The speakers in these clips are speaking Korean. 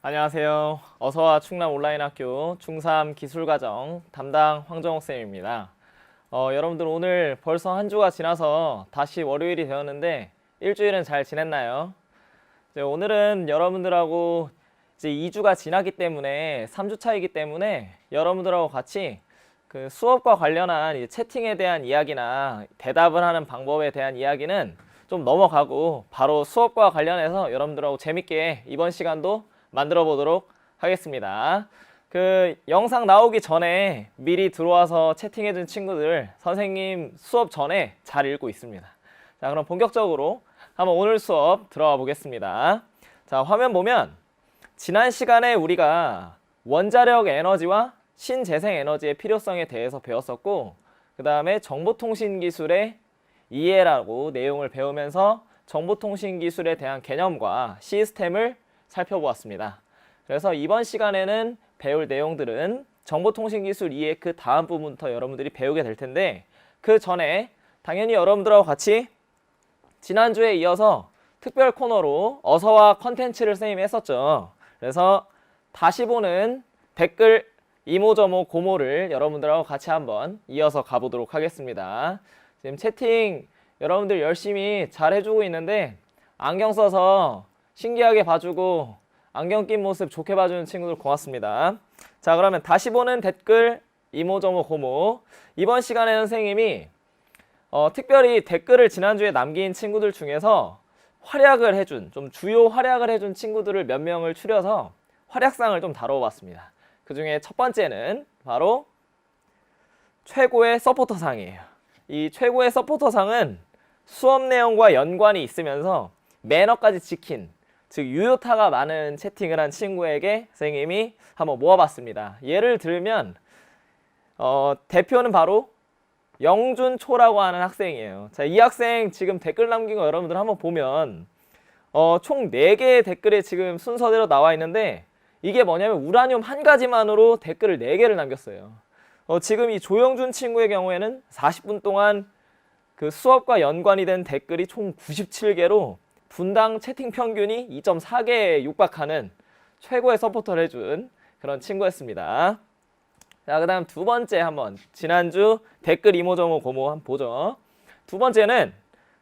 안녕하세요. 어서와 충남 온라인학교 중3 기술과정 담당 황정옥 쌤입니다. 여러분들 오늘 벌써 한 주가 지나서 다시 월요일이 되었는데 일주일은 잘 지냈나요? 오늘은 여러분들하고 이제 2주가 지났기 때문에 3주 차이기 때문에 여러분들하고 같이 그 수업과 관련한 이 채팅에 대한 이야기나 대답을 하는 방법에 대한 이야기는 좀 넘어가고 바로 수업과 관련해서 여러분들하고 재밌게 이번 시간도 만들어 보도록 하겠습니다. 그 영상 나오기 전에 미리 들어와서 채팅해준 친구들 선생님 수업 전에 잘 읽고 있습니다. 자, 그럼 본격적으로 한번 오늘 수업 들어가 보겠습니다. 자, 화면 보면 지난 시간에 우리가 원자력 에너지와 신재생 에너지의 필요성에 대해서 배웠었고, 그 다음에 정보통신 기술의 이해라고 내용을 배우면서 정보통신 기술에 대한 개념과 시스템을 살펴보았습니다. 그래서 이번 시간에는 배울 내용들은 정보통신기술 이해 그 다음 부분부터 여러분들이 배우게 될 텐데, 그 전에 당연히 여러분들하고 같이 지난주에 이어서 특별 코너로 어서와 컨텐츠를 선생님이 했었죠. 그래서 다시 보는 댓글 이모저모 고모를 여러분들하고 같이 한번 이어서 가보도록 하겠습니다. 지금 채팅 여러분들 열심히 잘 해주고 있는데 안경 써서 신기하게 봐주고 안경 낀 모습 좋게 봐주는 친구들 고맙습니다. 자, 그러면 다시 보는 댓글 이모저모 고모. 이번 시간에 선생님이 특별히 댓글을 지난주에 남긴 친구들 중에서 활약을 해준, 좀 주요 활약을 해준 친구들을 몇 명을 추려서 활약상을 좀 다뤄봤습니다. 그 중에 첫 번째는 바로 최고의 서포터상이에요. 이 최고의 서포터상은 수업 내용과 연관이 있으면서 매너까지 지킨, 즉 유효타가 많은 채팅을 한 친구에게 선생님이 한번 모아봤습니다. 예를 들면 대표는 바로 영준초라고 하는 학생이에요. 자, 이 학생 지금 댓글 남긴 거 여러분들 한번 보면 총 4개의 댓글이 지금 순서대로 나와 있는데, 이게 뭐냐면 우라늄 한 가지만으로 댓글을 4개를 남겼어요. 지금 이 조영준 친구의 경우에는 40분 동안 그 수업과 연관이 된 댓글이 총 97개로 분당 채팅 평균이 2.4개에 육박하는 최고의 서포터를 해준 그런 친구였습니다. 자, 그 다음 두 번째 한번 지난주 댓글 이모저모 고모 한번 보죠. 두 번째는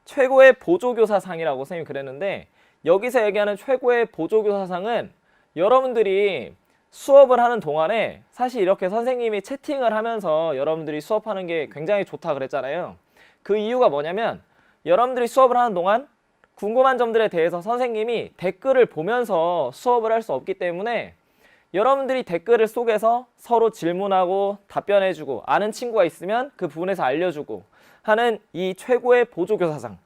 최고의 보조교사상이라고 선생님이 그랬는데, 여기서 얘기하는 최고의 보조교사상은 여러분들이 수업을 하는 동안에 사실 이렇게 선생님이 채팅을 하면서 여러분들이 수업하는 게 굉장히 좋다 그랬잖아요. 그 이유가 뭐냐면 여러분들이 수업을 하는 동안 궁금한 점들에 대해서 선생님이 댓글을 보면서 수업을 할 수 없기 때문에 여러분들이 댓글을 속에서 서로 질문하고 답변해주고 아는 친구가 있으면 그 부분에서 알려주고 하는 이 최고의 보조교사상,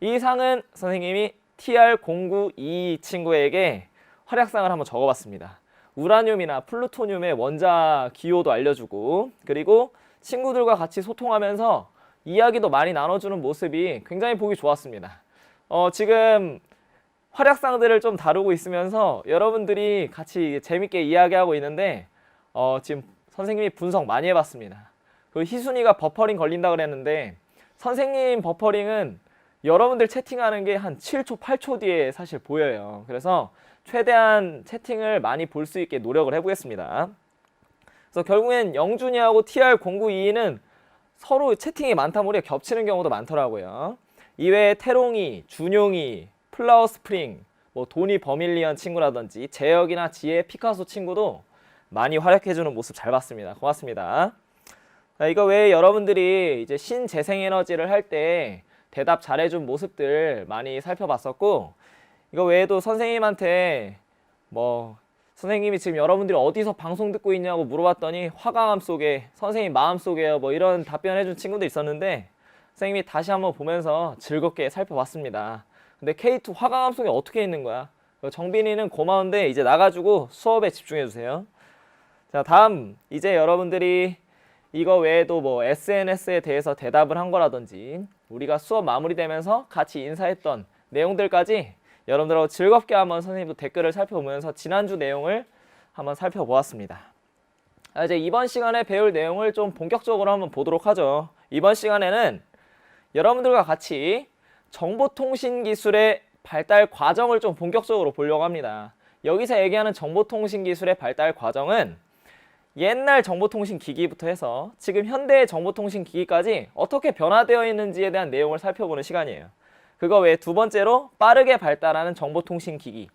이 상은 선생님이 TR092 친구에게 활약상을 한번 적어봤습니다. 우라늄이나 플루토늄의 원자 기호도 알려주고, 그리고 친구들과 같이 소통하면서 이야기도 많이 나눠주는 모습이 굉장히 보기 좋았습니다. 지금 활약상들을 좀 다루고 있으면서 여러분들이 같이 재밌게 이야기하고 있는데 지금 선생님이 분석 많이 해봤습니다. 그 희순이가 버퍼링 걸린다 그랬는데, 선생님 버퍼링은 여러분들 채팅하는 게 한 7초, 8초 뒤에 사실 보여요. 그래서 최대한 채팅을 많이 볼 수 있게 노력을 해보겠습니다. 그래서 결국엔 영준이하고 TR092는 서로 채팅이 많다 보니 겹치는 경우도 많더라고요. 이외에 태롱이, 준용이, 플라워 스프링, 뭐 도니 버밀리언 친구라든지 재혁이나 지혜, 피카소 친구도 많이 활약해주는 모습 잘 봤습니다. 고맙습니다. 자, 이거 외에 여러분들이 이제 신재생에너지를 할 때 대답 잘해준 모습들 많이 살펴봤었고, 이거 외에도 선생님한테 뭐 선생님이 지금 여러분들이 어디서 방송 듣고 있냐고 물어봤더니 화강암 속에, 선생님 마음 속에요, 뭐 이런 답변해준 친구도 있었는데 선생님이 다시 한번 보면서 즐겁게 살펴봤습니다. 근데 K2 화강암 속에 어떻게 있는 거야? 정빈이는 고마운데 이제 나가지고 수업에 집중해주세요. 자, 다음 이제 여러분들이 이거 외에도 뭐 SNS에 대해서 대답을 한 거라든지 우리가 수업 마무리되면서 같이 인사했던 내용들까지 여러분들하고 즐겁게 한번 선생님도 댓글을 살펴보면서 지난주 내용을 한번 살펴보았습니다. 이제 이번 시간에 배울 내용을 좀 본격적으로 한번 보도록 하죠. 이번 시간에는 여러분들과 같이 정보통신 기술의 발달 과정을 좀 본격적으로 보려고 합니다. 여기서 얘기하는 정보통신 기술의 발달 과정은 옛날 정보통신 기기부터 해서 지금 현대의 정보통신 기기까지 어떻게 변화되어 있는지에 대한 내용을 살펴보는 시간이에요. 그거 외에 두 번째로 빠르게 발달하는 정보통신 기기.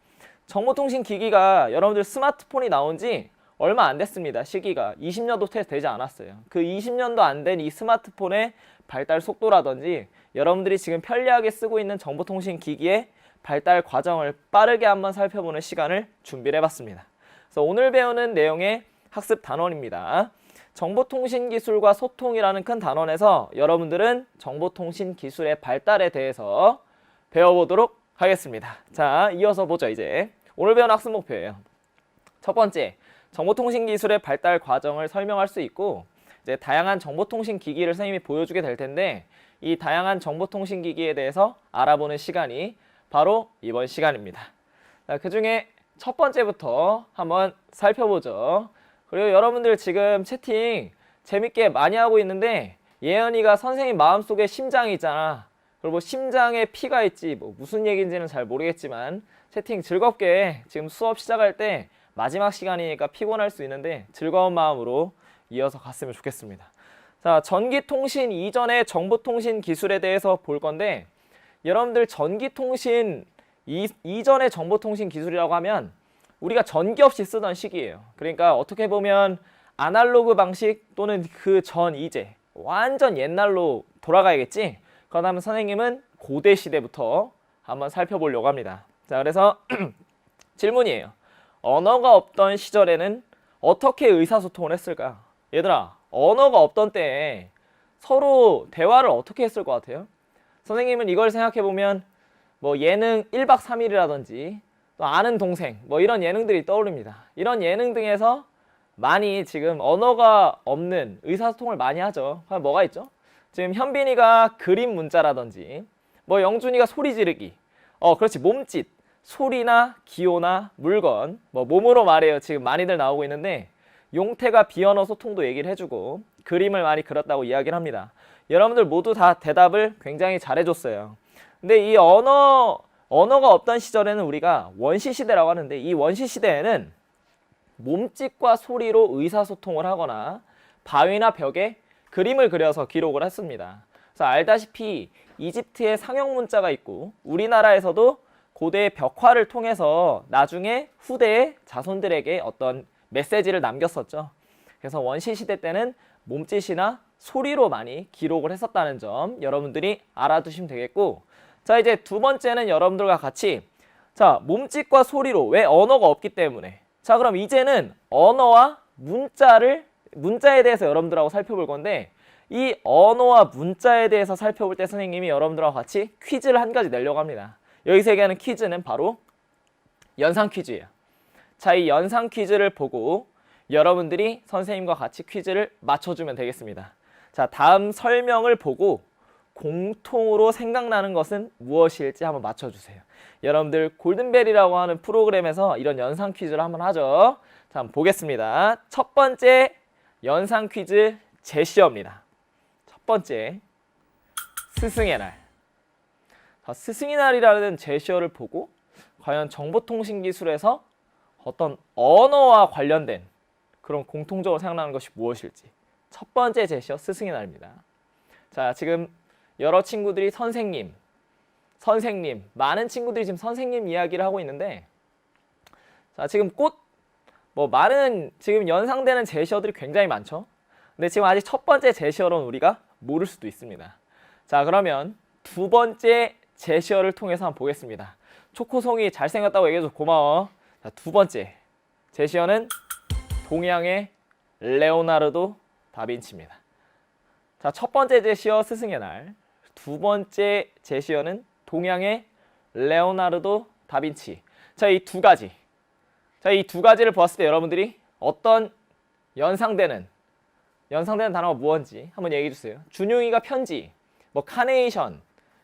정보통신 기기가 여러분들 스마트폰이 나온 지 얼마 안 됐습니다. 시기가 20년도 채 되지 않았어요. 그 20년도 안 된 이 스마트폰의 발달 속도라든지 여러분들이 지금 편리하게 쓰고 있는 정보통신 기기의 발달 과정을 빠르게 한번 살펴보는 시간을 준비를 해봤습니다. 그래서 오늘 배우는 내용의 학습 단원입니다. 정보통신 기술과 소통이라는 큰 단원에서 여러분들은 정보통신 기술의 발달에 대해서 배워보도록 하겠습니다. 자, 이어서 보죠. 이제 오늘 배우는 학습 목표예요. 첫 번째, 정보통신 기술의 발달 과정을 설명할 수 있고 이제 다양한 정보통신 기기를 선생님이 보여주게 될 텐데 이 다양한 정보통신 기기에 대해서 알아보는 시간이 바로 이번 시간입니다. 자, 그중에 첫 번째부터 한번 살펴보죠. 그리고 여러분들 지금 채팅 재밌게 많이 하고 있는데 예언이가 선생님 마음속에 심장이 있잖아. 그리고 뭐 심장에 피가 있지 뭐 무슨 얘기인지는 잘 모르겠지만 채팅 즐겁게 지금 수업 시작할 때 마지막 시간이니까 피곤할 수 있는데 즐거운 마음으로 이어서 갔으면 좋겠습니다. 자, 전기통신 이전의 정보통신 기술에 대해서 볼 건데 여러분들 전기통신 이전의 정보통신 기술이라고 하면 우리가 전기 없이 쓰던 시기예요. 그러니까 어떻게 보면 아날로그 방식 또는 그 전 이제 완전 옛날로 돌아가야겠지? 그러면 선생님은 고대 시대부터 한번 살펴보려고 합니다. 자, 그래서 질문이에요. 언어가 없던 시절에는 어떻게 의사소통을 했을까? 얘들아, 언어가 없던 때에 서로 대화를 어떻게 했을 것 같아요? 선생님은 이걸 생각해보면 뭐 예능 1박 3일이라든지 또 아는 동생 뭐 이런 예능들이 떠오릅니다. 이런 예능 등에서 많이 지금 언어가 없는 의사소통을 많이 하죠. 그럼 뭐가 있죠? 지금 현빈이가 그림 문자라든지 뭐 영준이가 소리 지르기 그렇지 몸짓 소리나 기호나 물건 뭐 몸으로 말해요. 지금 많이들 나오고 있는데 용태가 비언어 소통도 얘기를 해주고 그림을 많이 그렸다고 이야기를 합니다. 여러분들 모두 다 대답을 굉장히 잘해줬어요. 근데 이 언어가 없던 시절에는 우리가 원시시대라고 하는데 이 원시시대에는 몸짓과 소리로 의사소통을 하거나 바위나 벽에 그림을 그려서 기록을 했습니다. 그래서 알다시피 이집트에 상형 문자가 있고 우리나라에서도 고대의 벽화를 통해서 나중에 후대의 자손들에게 어떤 메시지를 남겼었죠. 그래서 원시시대 때는 몸짓이나 소리로 많이 기록을 했었다는 점 여러분들이 알아두시면 되겠고 자 이제 두 번째는 여러분들과 같이 자 몸짓과 소리로 왜 언어가 없기 때문에 자 그럼 이제는 언어와 문자에 대해서 여러분들하고 살펴볼 건데 이 언어와 문자에 대해서 살펴볼 때 선생님이 여러분들하고 같이 퀴즈를 한 가지 내려고 합니다. 여기서 얘기하는 퀴즈는 바로 연상 퀴즈예요. 자, 이 연상 퀴즈를 보고 여러분들이 선생님과 같이 퀴즈를 맞춰주면 되겠습니다. 자, 다음 설명을 보고 공통으로 생각나는 것은 무엇일지 한번 맞춰주세요. 여러분들 골든벨이라고 하는 프로그램에서 이런 연상 퀴즈를 한번 하죠. 자, 한번 보겠습니다. 첫 번째 연상 퀴즈 제시어입니다. 첫 번째 스승의 날. 자, 스승의 날이라는 제시어를 보고 과연 정보통신 기술에서 어떤 언어와 관련된 그런 공통적으로 생각나는 것이 무엇일지 첫 번째 제시어 스승의 날입니다. 자 지금 여러 친구들이 선생님 많은 친구들이 지금 선생님 이야기를 하고 있는데 자 지금 많은 지금 연상되는 제시어들이 굉장히 많죠. 근데 지금 아직 첫 번째 제시어로는 우리가 모를 수도 있습니다. 자 그러면 두 번째 제시어를 통해서 한번 보겠습니다. 초코송이 잘생겼다고 얘기해줘서 고마워. 자, 두 번째 제시어는 동양의 레오나르도 다빈치입니다. 자, 첫 번째 제시어 스승의 날, 두 번째 제시어는 동양의 레오나르도 다빈치. 자, 이 두 가지를 보았을 때 여러분들이 어떤 연상되는 단어가 무엇인지 한번 얘기해 주세요. 준용이가 편지, 뭐 카네이션,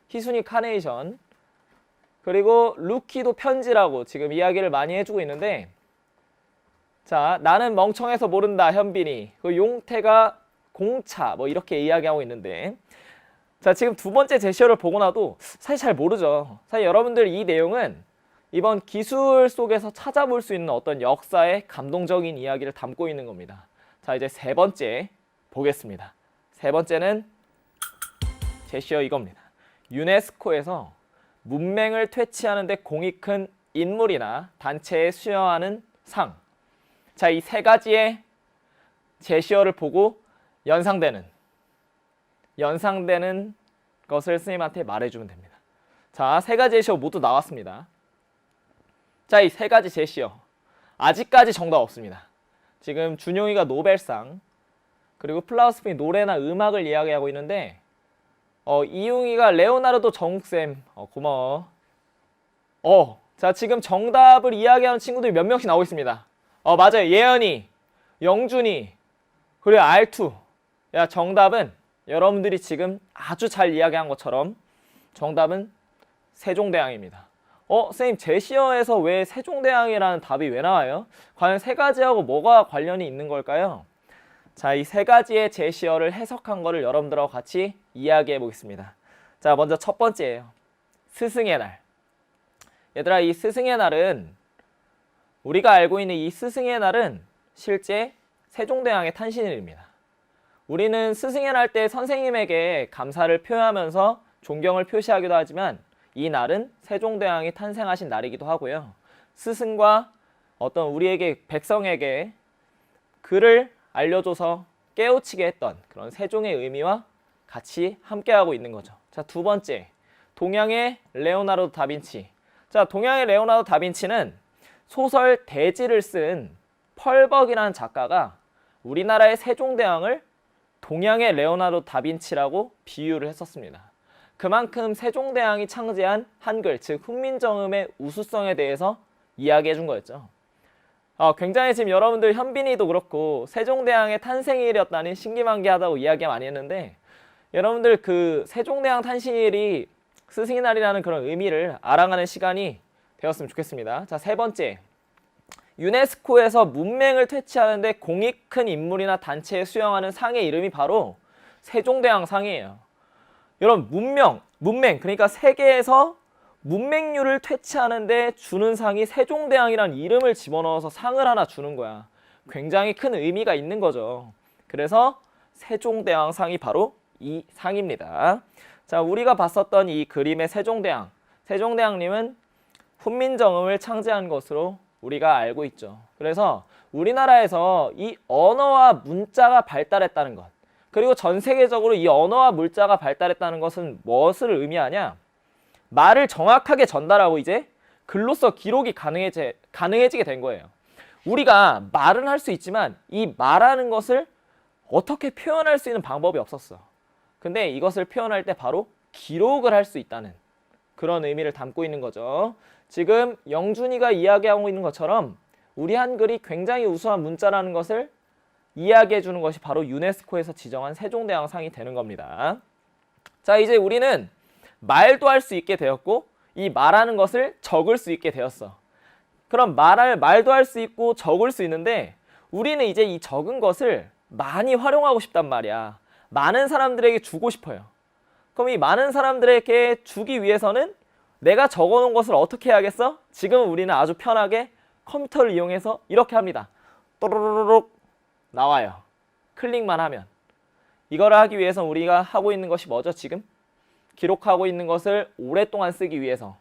희순이 카네이션, 그리고 루키도 편지라고 지금 이야기를 많이 해주고 있는데 자 나는 멍청해서 모른다 현빈이, 그 용태가 공차 뭐 이렇게 이야기하고 있는데 자 지금 두 번째 제시어를 보고 나도 사실 잘 모르죠. 사실 여러분들 이 내용은 이번 기술 속에서 찾아볼 수 있는 어떤 역사의 감동적인 이야기를 담고 있는 겁니다. 자, 이제 세 번째 보겠습니다. 세 번째는 제시어 이겁니다. 유네스코에서 문맹을 퇴치하는 데 공이 큰 인물이나 단체에 수여하는 상. 자, 이 세 가지의 제시어를 보고 연상되는 것을 선생님한테 말해주면 됩니다. 자, 세 가지 제시어 모두 나왔습니다. 자, 이 세 가지 제시어 아직까지 정답 없습니다. 지금 준용이가 노벨상, 그리고 플라우스핀이 노래나 음악을 이야기하고 있는데 이용이가 레오나르도 정욱쌤, 고마워. 자, 지금 정답을 이야기하는 친구들이 몇 명씩 나오고 있습니다. 맞아요. 예연이, 영준이, 그리고 R2. 야, 정답은 여러분들이 지금 아주 잘 이야기한 것처럼 정답은 세종대왕입니다. 선생님, 제시어에서 왜 세종대왕이라는 답이 왜 나와요? 과연 세 가지하고 뭐가 관련이 있는 걸까요? 자, 이 세 가지의 제시어를 해석한 거를 여러분들하고 같이 이야기해 보겠습니다. 자, 먼저 첫 번째예요. 스승의 날. 얘들아, 이 스승의 날은, 우리가 알고 있는 이 스승의 날은 실제 세종대왕의 탄신일입니다. 우리는 스승의 날 때 선생님에게 감사를 표하면서 존경을 표시하기도 하지만 이 날은 세종대왕이 탄생하신 날이기도 하고요. 스승과 어떤 우리에게, 백성에게 글을 알려줘서 깨우치게 했던 그런 세종의 의미와 같이 함께하고 있는 거죠. 자, 두 번째, 동양의 레오나르도 다빈치. 자, 동양의 레오나르도 다빈치는 소설 대지를 쓴 펄벅이라는 작가가 우리나라의 세종대왕을 동양의 레오나르도 다빈치라고 비유를 했었습니다. 그만큼 세종대왕이 창제한 한글, 즉 훈민정음의 우수성에 대해서 이야기해 준 거였죠. 굉장히 지금 여러분들 현빈이도 그렇고 세종대왕의 탄생일이었다니 신기만기하다고 이야기 많이 했는데, 여러분들 그 세종대왕 탄신일이 스승의 날이라는 그런 의미를 알아가는 시간이 되었으면 좋겠습니다. 자, 세 번째, 유네스코에서 문맹을 퇴치하는데 공이 큰 인물이나 단체에 수여하는 상의 이름이 바로 세종대왕 상이에요. 여러분, 문맹, 그러니까 세계에서 문맹률을 퇴치하는데 주는 상이 세종대왕이라는 이름을 집어넣어서 상을 하나 주는 거야. 굉장히 큰 의미가 있는 거죠. 그래서 세종대왕 상이 바로 이 상입니다. 자, 우리가 봤었던 이 그림의 세종대왕님은 훈민정음을 창제한 것으로 우리가 알고 있죠. 그래서 우리나라에서 이 언어와 문자가 발달했다는 것, 그리고 전 세계적으로 이 언어와 문자가 발달했다는 것은 무엇을 의미하냐? 말을 정확하게 전달하고 이제 글로써 기록이 가능해지게 된 거예요. 우리가 말은 할 수 있지만 이 말하는 것을 어떻게 표현할 수 있는 방법이 없었어. 근데 이것을 표현할 때 바로 기록을 할 수 있다는 그런 의미를 담고 있는 거죠. 지금 영준이가 이야기하고 있는 것처럼 우리 한글이 굉장히 우수한 문자라는 것을 이야기해 주는 것이 바로 유네스코에서 지정한 세종대왕 상이 되는 겁니다. 자, 이제 우리는 말도 할 수 있게 되었고 이 말하는 것을 적을 수 있게 되었어. 그럼 말도 할 수 있고 적을 수 있는데 우리는 이제 이 적은 것을 많이 활용하고 싶단 말이야. 많은 사람들에게 주고 싶어요. 그럼 이 많은 사람들에게 주기 위해서는 내가 적어놓은 것을 어떻게 해야겠어? 지금 우리는 아주 편하게 컴퓨터를 이용해서 이렇게 합니다. 또르르륵 나와요. 클릭만 하면. 이거를 하기 위해서 우리가 하고 있는 것이 뭐죠? 지금 기록하고 있는 것을 오랫동안 쓰기 위해서.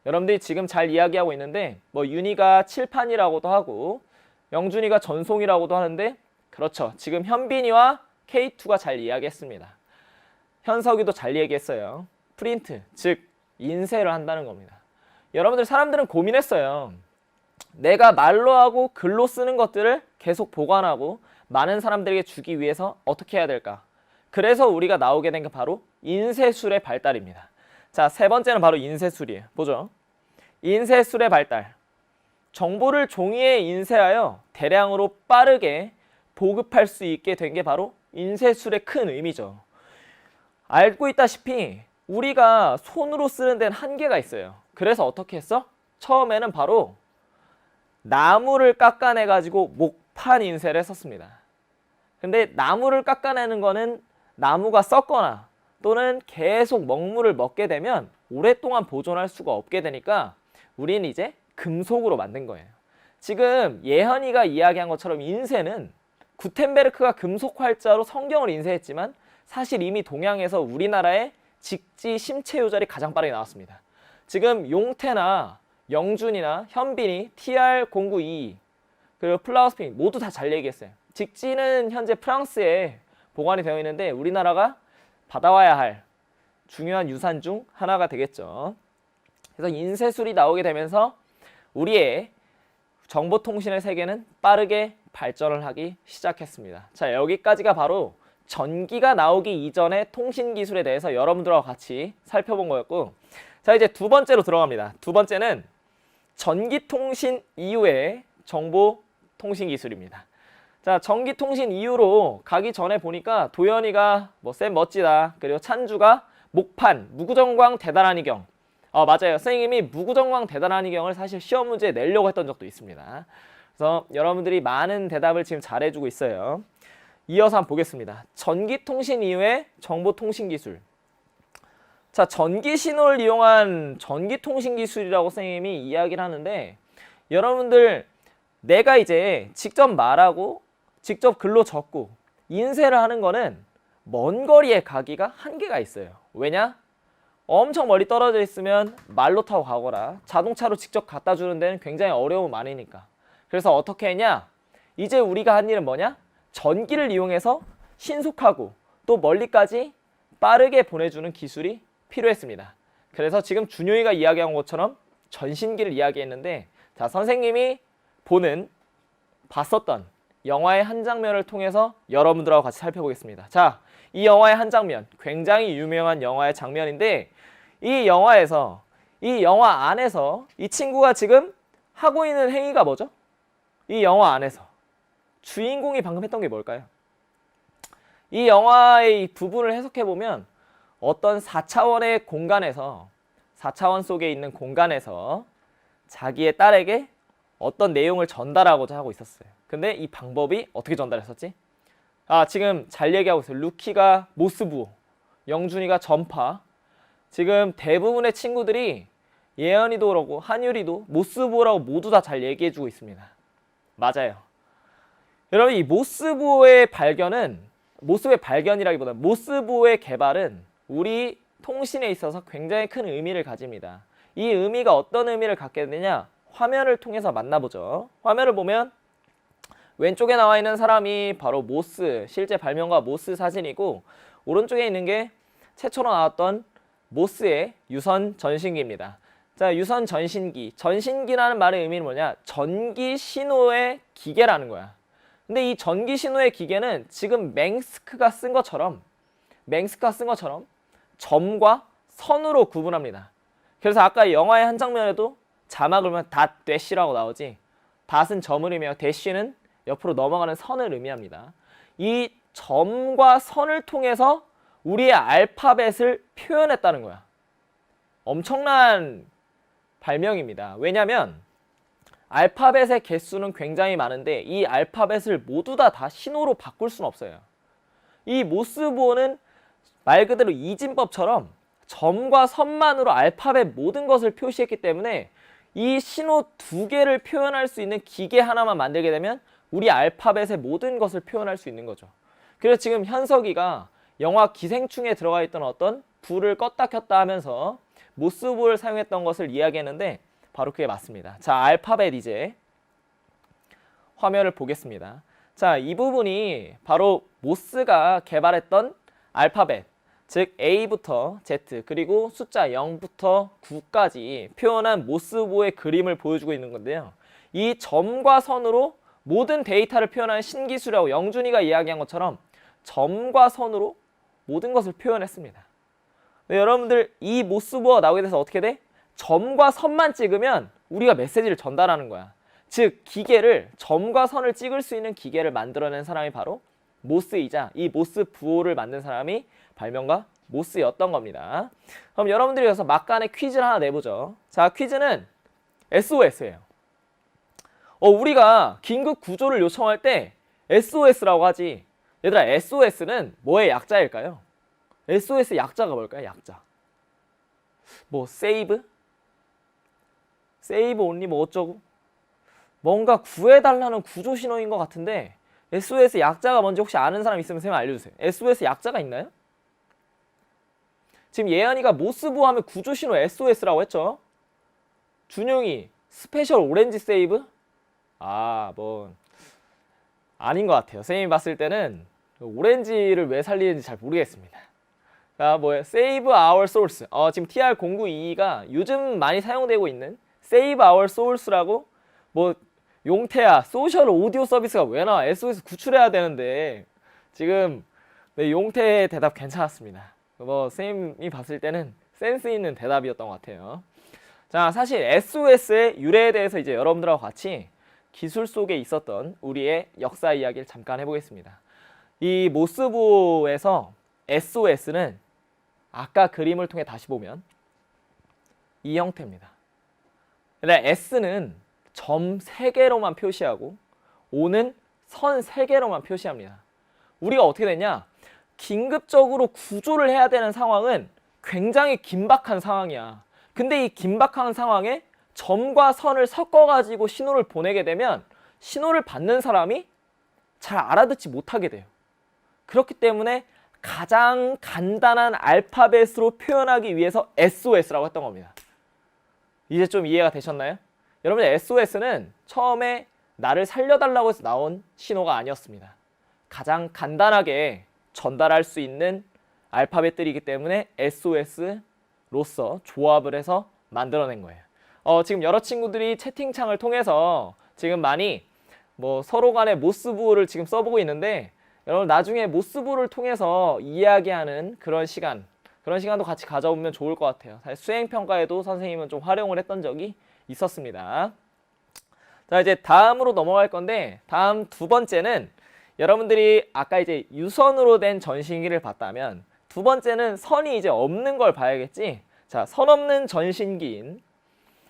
여러분들이 지금 잘 이야기하고 있는데 뭐 윤희가 칠판이라고도 하고 영준이가 전송이라고도 하는데, 그렇죠. 지금 현빈이와 K2가 잘 이야기했습니다. 현석이도 잘 얘기했어요. 프린트, 즉 인쇄를 한다는 겁니다. 여러분들, 사람들은 고민했어요. 내가 말로 하고 글로 쓰는 것들을 계속 보관하고 많은 사람들에게 주기 위해서 어떻게 해야 될까? 그래서 우리가 나오게 된 게 바로 인쇄술의 발달입니다. 자, 세 번째는 바로 인쇄술이에요. 보죠. 인쇄술의 발달. 정보를 종이에 인쇄하여 대량으로 빠르게 보급할 수 있게 된 게 바로 인쇄술의 큰 의미죠. 알고 있다시피 우리가 손으로 쓰는 데는 한계가 있어요. 그래서 어떻게 했어? 처음에는 바로 나무를 깎아내 가지고 목판 인쇄를 했었습니다. 근데 나무를 깎아내는 거는 나무가 썩거나 또는 계속 먹물을 먹게 되면 오랫동안 보존할 수가 없게 되니까 우리는 이제 금속으로 만든 거예요. 지금 예현이가 이야기한 것처럼 인쇄는 구텐베르크가 금속 활자로 성경을 인쇄했지만 사실 이미 동양에서 우리나라의 직지 심체 요절이 가장 빠르게 나왔습니다. 지금 용태나 영준이나 현빈이 TR-0922 그리고 플라우스핑 모두 다 잘 얘기했어요. 직지는 현재 프랑스에 보관이 되어 있는데 우리나라가 받아와야 할 중요한 유산 중 하나가 되겠죠. 그래서 인쇄술이 나오게 되면서 우리의 정보통신의 세계는 빠르게 발전을 하기 시작했습니다. 자, 여기까지가 바로 전기가 나오기 이전의 통신기술에 대해서 여러분들과 같이 살펴본 거였고, 자, 이제 두 번째로 들어갑니다. 두 번째는 전기통신 이후의 정보통신기술입니다. 자, 전기통신 이후로 가기 전에 보니까 도현이가 쌤 멋지다, 그리고 찬주가 목판, 무구정광 대단한 이경. 맞아요. 선생님이 무구정광 대단한 이경을 사실 시험 문제에 내려고 했던 적도 있습니다. 그래서 여러분들이 많은 대답을 지금 잘해주고 있어요. 이어서 한번 보겠습니다. 전기통신 이후의 정보통신기술. 자, 전기신호를 이용한 전기통신기술이라고 선생님이 이야기를 하는데, 여러분들 내가 이제 직접 말하고 직접 글로 적고 인쇄를 하는 거는 먼 거리에 가기가 한계가 있어요. 왜냐? 엄청 멀리 떨어져 있으면 말로 타고 가거나 자동차로 직접 갖다 주는 데는 굉장히 어려움이 많으니까. 그래서 어떻게 했냐? 이제 우리가 한 일은 뭐냐? 전기를 이용해서 신속하고 또 멀리까지 빠르게 보내주는 기술이 필요했습니다. 그래서 지금 준효이가 이야기한 것처럼 전신기를 이야기했는데, 자, 선생님이 봤었던 영화의 한 장면을 통해서 여러분들하고 같이 살펴보겠습니다. 자, 이 영화의 한 장면, 굉장히 유명한 영화의 장면인데, 이 영화 안에서 이 친구가 지금 하고 있는 행위가 뭐죠? 이 영화 안에서 주인공이 방금 했던 게 뭘까요? 이 영화의 부분을 해석해보면 어떤 4차원의 공간에서, 4차원 속에 있는 공간에서 자기의 딸에게 어떤 내용을 전달하고자 하고 있었어요. 근데 이 방법이 어떻게 전달했었지? 지금 잘 얘기하고 있어요. 루키가 모스부호, 영준이가 전파. 지금 대부분의 친구들이 예언이도 그러고 한율이도 모스부호라고 모두 다 잘 얘기해주고 있습니다. 맞아요. 여러분, 이 모스부호의 발견이라기보다는 모스부호의 개발은 우리 통신에 있어서 굉장히 큰 의미를 가집니다. 이 의미가 어떤 의미를 갖게 되냐? 화면을 통해서 만나보죠. 화면을 보면 왼쪽에 나와 있는 사람이 바로 실제 발명가 모스 사진이고, 오른쪽에 있는 게 최초로 나왔던 모스의 유선 전신기입니다. 자, 유선 전신기. 전신기라는 말의 의미는 뭐냐? 전기 신호의 기계라는 거야. 근데 이 전기 신호의 기계는 지금 맹스크가 쓴 것처럼 점과 선으로 구분합니다. 그래서 아까 영화의 한 장면에도 자막을 보면 닷 대시라고 나오지, 닷은 점을 의미하고 대시는 옆으로 넘어가는 선을 의미합니다. 이 점과 선을 통해서 우리의 알파벳을 표현했다는 거야. 엄청난 발명입니다. 왜냐하면 알파벳의 개수는 굉장히 많은데 이 알파벳을 모두 다 신호로 바꿀 수는 없어요. 이 모스부호는 말 그대로 이진법처럼 점과 선만으로 알파벳 모든 것을 표시했기 때문에 이 신호 두 개를 표현할 수 있는 기계 하나만 만들게 되면 우리 알파벳의 모든 것을 표현할 수 있는 거죠. 그래서 지금 현석이가 영화 기생충에 들어가 있던 어떤 불을 껐다 켰다 하면서 모스부호를 사용했던 것을 이야기했는데 바로 그게 맞습니다. 자, 알파벳 이제 화면을 보겠습니다. 자, 이 부분이 바로 모스가 개발했던 알파벳, 즉 A부터 Z 그리고 숫자 0부터 9까지 표현한 모스부호의 그림을 보여주고 있는 건데요. 이 점과 선으로 모든 데이터를 표현하는 신기술이라고 영준이가 이야기한 것처럼 점과 선으로 모든 것을 표현했습니다. 여러분들 이 모스부호가 나오게 돼서 어떻게 돼? 점과 선만 찍으면 우리가 메시지를 전달하는 거야. 즉 기계를, 점과 선을 찍을 수 있는 기계를 만들어낸 사람이 바로 모스이자 이 모스부호를 만든 사람이 발명가 모스였던 겁니다. 그럼 여러분들이 여기서 막간의 퀴즈를 하나 내보죠. 자, 퀴즈는 SOS예요. 우리가 긴급 구조를 요청할 때 SOS라고 하지. 얘들아, SOS는 뭐의 약자일까요? SOS 약자가 뭘까요? 약자. 세이브? 세이브 온리 뭐 어쩌고 뭔가 구해달라는 구조 신호인 것 같은데 SOS 약자가 뭔지 혹시 아는 사람 있으면 쌤 알려주세요. SOS 약자가 있나요? 지금 예안이가 모스부 하면 구조 신호 SOS라고 했죠. 준용이 스페셜 오렌지 세이브? 뭐 아닌 것 같아요. 쌤이 봤을 때는 오렌지를 왜 살리는지 잘 모르겠습니다. 뭐예요? Save Our Souls. 지금 TR-0922가 요즘 많이 사용되고 있는 Save Our Souls라고 뭐 용태야 소셜 오디오 서비스가 왜 나와? SOS 구출해야 되는데 지금 네, 용태의 대답 괜찮았습니다. 쌤이 봤을 때는 센스 있는 대답이었던 것 같아요. 자, 사실 SOS의 유래에 대해서 이제 여러분들하고 같이 기술 속에 있었던 우리의 역사 이야기를 잠깐 해보겠습니다. 이 모스부에서 SOS는 아까 그림을 통해 다시 보면 이 형태입니다. 근데 S는 점 3개로만 표시하고 O는 선 3개로만 표시합니다. 우리가 어떻게 됐냐? 긴급적으로 구조를 해야 되는 상황은 굉장히 긴박한 상황이야. 근데 이 긴박한 상황에 점과 선을 섞어가지고 신호를 보내게 되면 신호를 받는 사람이 잘 알아듣지 못하게 돼요. 그렇기 때문에 가장 간단한 알파벳으로 표현하기 위해서 SOS라고 했던 겁니다. 이제 좀 이해가 되셨나요? 여러분들 SOS는 처음에 나를 살려달라고 해서 나온 신호가 아니었습니다. 가장 간단하게 전달할 수 있는 알파벳들이기 때문에 SOS로서 조합을 해서 만들어낸 거예요. 지금 여러 친구들이 채팅창을 통해서 지금 많이 서로 간에 모스부를 지금 써보고 있는데 여러분 나중에 모스부를 통해서 이야기하는 그런 시간도 같이 가져오면 좋을 것 같아요. 사실 수행평가에도 선생님은 좀 활용을 했던 적이 있었습니다. 자, 이제 다음으로 넘어갈 건데 다음 두 번째는 여러분들이 아까 이제 유선으로 된 전신기를 봤다면 두 번째는 선이 이제 없는 걸 봐야겠지. 자, 선 없는 전신기인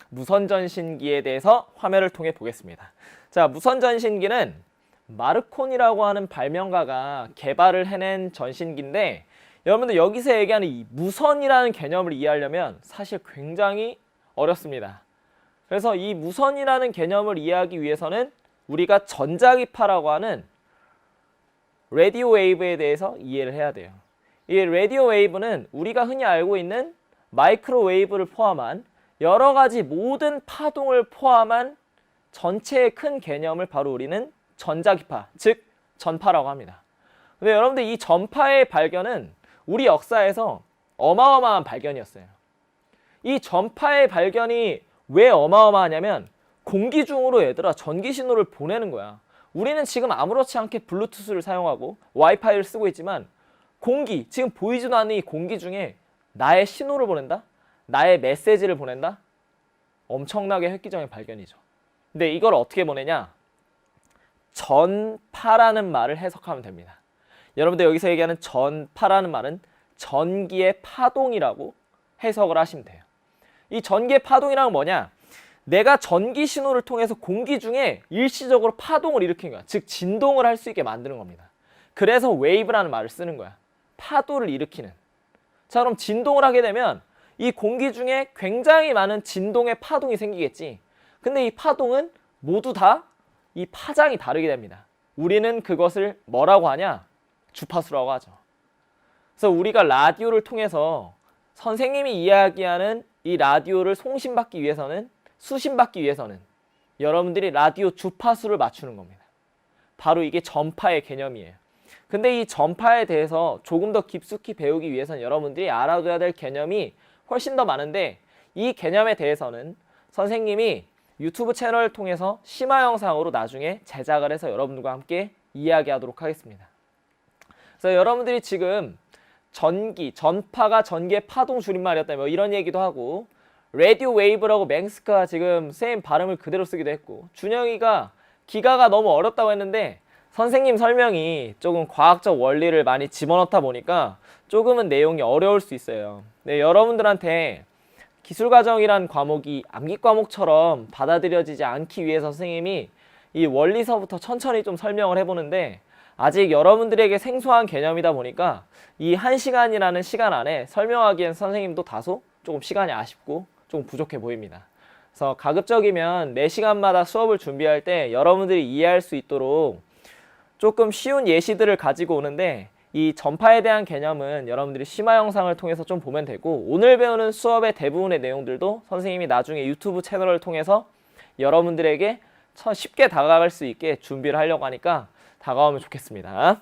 무선 전신기에 대해서 화면을 통해 보겠습니다. 자, 무선 전신기는 마르콘이라고 하는 발명가가 개발을 해낸 전신기인데 여러분들 여기서 얘기하는 이 무선이라는 개념을 이해하려면 사실 굉장히 어렵습니다. 그래서 이 무선이라는 개념을 이해하기 위해서는 우리가 전자기파라고 하는 라디오 웨이브에 대해서 이해를 해야 돼요. 이 라디오 웨이브는 우리가 흔히 알고 있는 마이크로웨이브를 포함한 여러 가지 모든 파동을 포함한 전체의 큰 개념을 바로 우리는 전자기파, 즉 전파라고 합니다. 근데 여러분들 이 전파의 발견은 우리 역사에서 어마어마한 발견이었어요. 이 전파의 발견이 왜 어마어마하냐면 공기 중으로 얘들아 전기 신호를 보내는 거야. 우리는 지금 아무렇지 않게 블루투스를 사용하고 와이파이를 쓰고 있지만 공기, 지금 보이지도 않는 이 공기 중에 나의 신호를 보낸다? 나의 메시지를 보낸다? 엄청나게 획기적인 발견이죠. 근데 이걸 어떻게 보내냐? 전파라는 말을 해석하면 됩니다. 여러분들 여기서 얘기하는 전파라는 말은 전기의 파동이라고 해석을 하시면 돼요. 이 전기의 파동이란 뭐냐? 내가 전기 신호를 통해서 공기 중에 일시적으로 파동을 일으킨 거야. 즉 진동을 할 수 있게 만드는 겁니다. 그래서 웨이브라는 말을 쓰는 거야. 파도를 일으키는. 자, 그럼 진동을 하게 되면 이 공기 중에 굉장히 많은 진동의 파동이 생기겠지. 근데 이 파동은 모두 다 이 파장이 다르게 됩니다. 우리는 그것을 뭐라고 하냐? 주파수라고 하죠. 그래서 우리가 라디오를 통해서 선생님이 이야기하는 이 라디오를 송신받기 위해서는, 수신받기 위해서는 여러분들이 라디오 주파수를 맞추는 겁니다. 바로 이게 전파의 개념이에요. 근데 이 전파에 대해서 조금 더 깊숙이 배우기 위해서는 여러분들이 알아둬야 될 개념이 훨씬 더 많은데 이 개념에 대해서는 선생님이 유튜브 채널을 통해서 심화 영상으로 나중에 제작을 해서 여러분들과 함께 이야기하도록 하겠습니다. 그래서 여러분들이 지금 전파가 전기의 파동 줄임말이었다 뭐 이런 얘기도 하고 라디오 웨이브라고 맹스크가 지금 쌤 발음을 그대로 쓰기도 했고 준영이가 기가가 너무 어렵다고 했는데 선생님 설명이 조금 과학적 원리를 많이 집어넣다 보니까 조금은 내용이 어려울 수 있어요. 네, 여러분들한테 기술과정이란 과목이 암기 과목처럼 받아들여지지 않기 위해서 선생님이 이 원리서부터 천천히 좀 설명을 해보는데 아직 여러분들에게 생소한 개념이다 보니까 이 1시간이라는 시간 안에 설명하기엔 선생님도 다소 조금 시간이 아쉽고 좀 부족해 보입니다. 그래서 가급적이면 매 시간마다 수업을 준비할 때 여러분들이 이해할 수 있도록 조금 쉬운 예시들을 가지고 오는데, 이 전파에 대한 개념은 여러분들이 심화 영상을 통해서 좀 보면 되고, 오늘 배우는 수업의 대부분의 내용들도 선생님이 나중에 유튜브 채널을 통해서 여러분들에게 쉽게 다가갈 수 있게 준비를 하려고 하니까 다가오면 좋겠습니다.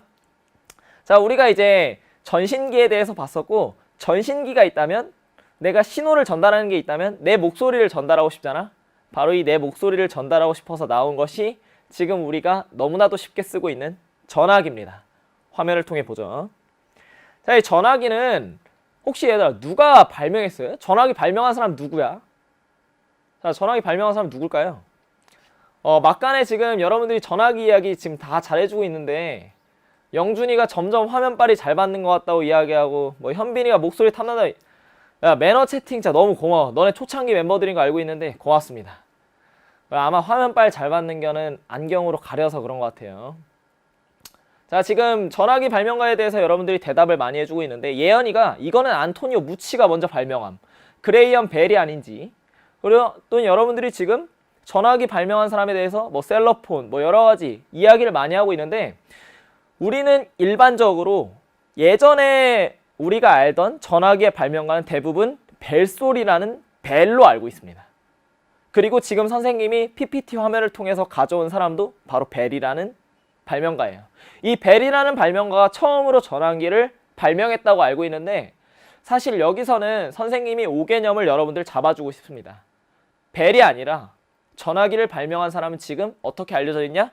자, 우리가 이제 전신기에 대해서 봤었고, 전신기가 있다면, 내가 신호를 전달하는 게 있다면 내 목소리를 전달하고 싶잖아. 바로 이 내 목소리를 전달하고 싶어서 나온 것이 지금 우리가 너무나도 쉽게 쓰고 있는 전화기입니다. 화면을 통해 보죠. 자, 이 전화기는 혹시 얘들아 누가 발명했어요? 전화기 발명한 사람 누구야? 자, 전화기 발명한 사람 누굴까요? 막간에 지금 여러분들이 전화기 이야기 지금 다 잘해주고 있는데, 영준이가 점점 화면빨이 잘 받는 것 같다고 이야기하고, 뭐 현빈이가 목소리 탐난다. 야, 매너 채팅 진짜 너무 고마워. 너네 초창기 멤버들인 거 알고 있는데 고맙습니다. 아마 화면빨 잘 받는 거는 안경으로 가려서 그런 것 같아요. 자, 지금 전화기 발명가에 대해서 여러분들이 대답을 많이 해주고 있는데, 예언이가 이거는 안토니오 무치가 먼저 발명함, 그레이엄 벨이 아닌지. 그리고 또 여러분들이 지금 전화기 발명한 사람에 대해서 뭐 셀러폰 뭐 여러 가지 이야기를 많이 하고 있는데, 우리는 일반적으로 예전에 우리가 알던 전화기의 발명가는 대부분 벨소리라는 벨로 알고 있습니다. 그리고 지금 선생님이 PPT 화면을 통해서 가져온 사람도 바로 벨이라는 발명가예요. 이 벨이라는 발명가가 처음으로 전화기를 발명했다고 알고 있는데, 사실 여기서는 선생님이 5개념을 여러분들 잡아주고 싶습니다. 벨이 아니라 전화기를 발명한 사람은 지금 어떻게 알려져 있냐?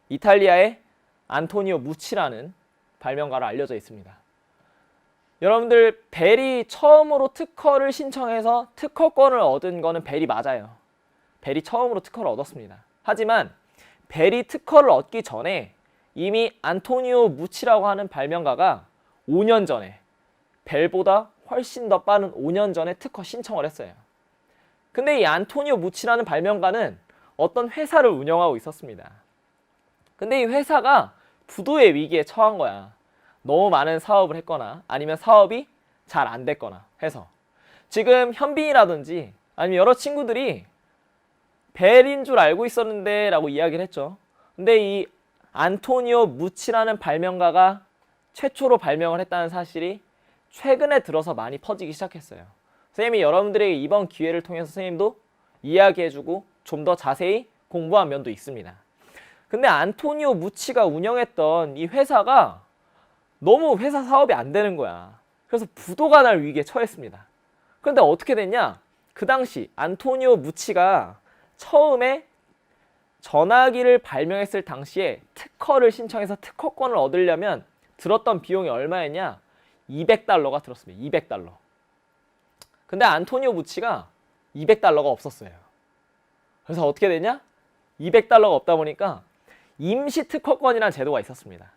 이탈리아의 안토니오 무치라는 발명가로 알려져 있습니다. 여러분들, 벨이 처음으로 특허를 신청해서 특허권을 얻은 거는 벨이 맞아요. 벨이 처음으로 특허를 얻었습니다. 하지만 벨이 특허를 얻기 전에 이미 안토니오 무치라고 하는 발명가가 5년 전에, 벨보다 훨씬 더 빠른 5년 전에 특허 신청을 했어요. 근데 이 안토니오 무치라는 발명가는 어떤 회사를 운영하고 있었습니다. 근데 이 회사가 부도의 위기에 처한 거야. 너무 많은 사업을 했거나 아니면 사업이 잘 안 됐거나 해서. 지금 현빈이라든지 아니면 여러 친구들이 벨인 줄 알고 있었는데 라고 이야기를 했죠. 근데 이 안토니오 무치라는 발명가가 최초로 발명을 했다는 사실이 최근에 들어서 많이 퍼지기 시작했어요. 선생님이 여러분들에게 이번 기회를 통해서 선생님도 이야기해주고 좀 더 자세히 공부한 면도 있습니다. 근데 안토니오 무치가 운영했던 이 회사가 너무 회사 사업이 안 되는 거야. 그래서 부도가 날 위기에 처했습니다. 그런데 어떻게 됐냐? 그 당시 안토니오 무치가 처음에 전화기를 발명했을 당시에 특허를 신청해서 특허권을 얻으려면 들었던 비용이 얼마였냐? 200달러가 들었습니다. 200달러. 근데 안토니오 무치가 200달러가 없었어요. 그래서 어떻게 됐냐? 200달러가 없다 보니까 임시 특허권이라는 제도가 있었습니다.